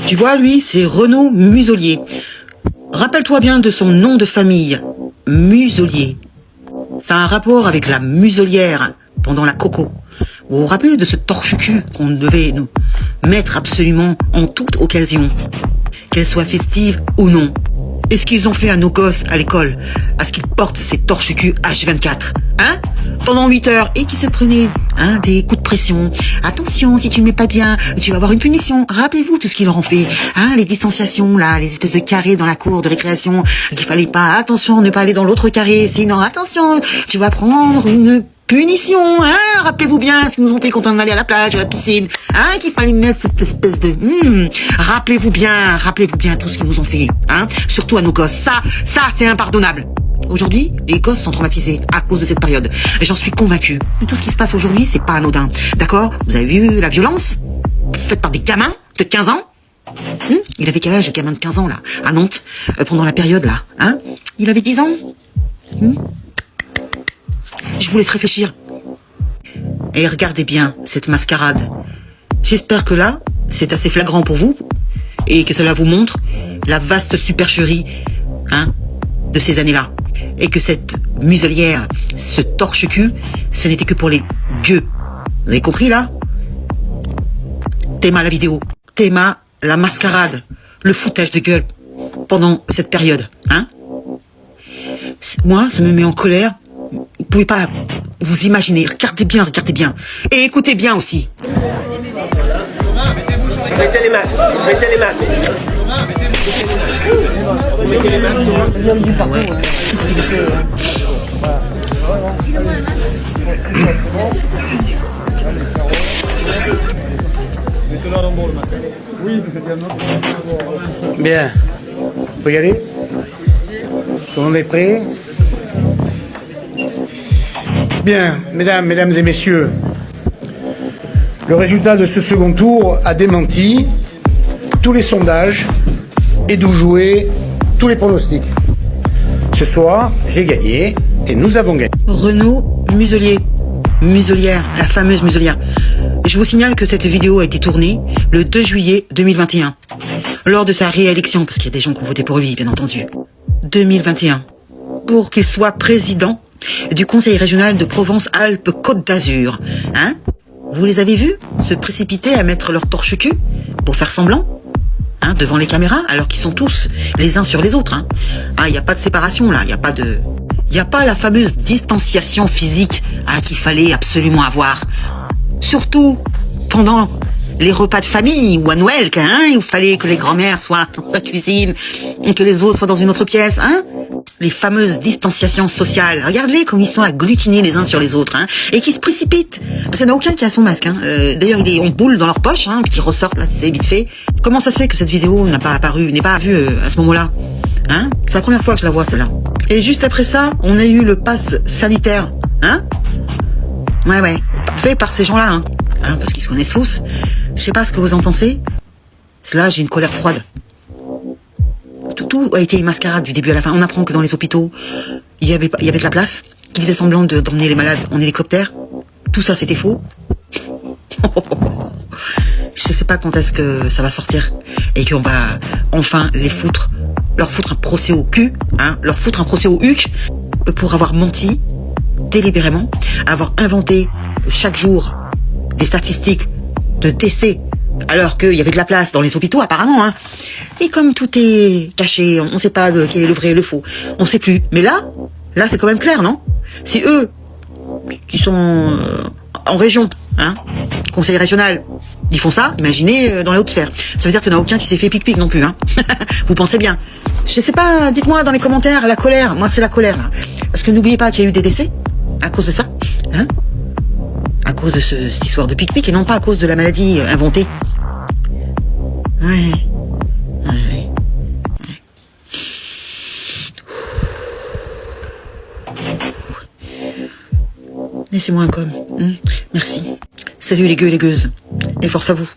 Tu vois, lui, c'est Renaud Muselier. Rappelle-toi bien de son nom de famille, Muselier. Ça a un rapport avec la muselière pendant la Coco. Vous vous rappelez de ce torche-cul qu'on devait nous mettre absolument en toute occasion, qu'elle soit festive ou non. Et ce qu'ils ont fait à nos gosses à l'école, à ce qu'ils portent ces torche-cul H24, hein, pendant 8 heures, et qui se prenaient, hein, des coups de pression. Attention, si tu ne mets pas bien, tu vas avoir une punition. Rappelez-vous tout ce qu'ils leur ont fait, hein, les distanciations, là, les espèces de carrés dans la cour de récréation, qu'il fallait pas, attention, ne pas aller dans l'autre carré, sinon, attention, tu vas prendre une punition, hein. Rappelez-vous bien ce qu'ils nous ont fait quand on allait à la plage, à la piscine, hein, qu'il fallait mettre cette espèce de... Rappelez-vous bien tout ce qu'ils nous ont fait, hein, surtout à nos gosses. Ça, c'est impardonnable. Aujourd'hui, les gosses sont traumatisés à cause de cette période. Et j'en suis convaincue. Tout ce qui se passe aujourd'hui, c'est pas anodin. D'accord? Vous avez vu la violence faite par des gamins de 15 ans? Il avait quel âge, le gamin de 15 ans, là, à Nantes, pendant la période, là, hein? Il avait 10 ans? Je vous laisse réfléchir. Et regardez bien cette mascarade. J'espère que là, c'est assez flagrant pour vous et que cela vous montre la vaste supercherie, hein, de ces années-là. Et que cette muselière, ce torche-cul, ce n'était que pour les gueux. Vous avez compris, là? Théma la vidéo. Théma la mascarade. Le foutage de gueule pendant cette période, hein? Moi, ça me met en colère. Vous pouvez pas vous imaginer. Regardez bien. Et écoutez bien aussi. Mettez les masques. Mettez les masques Bien. Vous y aller? Tout le monde est prêt? Bien, mesdames et messieurs, le résultat de ce second tour a démenti tous les sondages et d'où jouer tous les pronostics. Ce soir, j'ai gagné et nous avons gagné. Renaud Muselier. Muselière, la fameuse muselière. Je vous signale que cette vidéo a été tournée le 2 juillet 2021, lors de sa réélection, parce qu'il y a des gens qui ont voté pour lui, bien entendu. 2021. Pour qu'il soit président du Conseil régional de Provence-Alpes-Côte d'Azur. Hein? Vous les avez vus se précipiter à mettre leur torche-cul pour faire semblant, hein, devant les caméras, alors qu'ils sont tous les uns sur les autres. Hein. Ah, il n'y a pas de séparation là, il n'y a pas la fameuse distanciation physique, hein, qu'il fallait absolument avoir. Surtout pendant les repas de famille ou à Noël, hein, il fallait que les grands-mères soient dans la cuisine et que les autres soient dans une autre pièce, hein. Les fameuses distanciations sociales. Regardez comme ils sont agglutinés les uns sur les autres, hein, et qui se précipitent. Parce qu'il n'y en a aucun qui a son masque. Hein. D'ailleurs, il est en boule dans leur poche, hein, qui ressortent là, c'est vite fait. Comment ça se fait que cette vidéo n'est pas vue à ce moment-là, hein? C'est la première fois que je la vois, celle-là. Et juste après ça, on a eu le pass sanitaire, hein? Ouais, fait par ces gens-là, hein, parce qu'ils se connaissent tous. Je sais pas ce que vous en pensez. Là, j'ai une colère froide. Tout a été une mascarade du début à la fin. On apprend que dans les hôpitaux, il y avait de la place, qui faisait semblant d'emmener les malades en hélicoptère. Tout ça, c'était faux. Je sais pas quand est-ce que ça va sortir et qu'on va enfin leur foutre un procès au cul, hein, leur foutre un procès au huc pour avoir menti délibérément, avoir inventé chaque jour des statistiques de décès alors qu'il y avait de la place dans les hôpitaux apparemment, hein. Et comme tout est caché, on ne sait pas quel est le vrai et le faux, on ne sait plus. Mais là c'est quand même clair, non? Si eux qui sont en région, hein, conseil régional, ils font ça, imaginez dans les Hauts-de-Fer. Ça veut dire qu'il n'y en a aucun qui s'est fait pic-pic non plus, hein. Vous pensez bien. Je sais pas, dites-moi dans les commentaires, la colère. Moi, c'est la colère, là. Parce que n'oubliez pas qu'il y a eu des décès à cause de ça, hein, à cause de cette histoire de pic-pic et non pas à cause de la maladie inventée. Ouais. Laissez-moi un com. Merci. Salut les gueux et les gueuses. Et force à vous.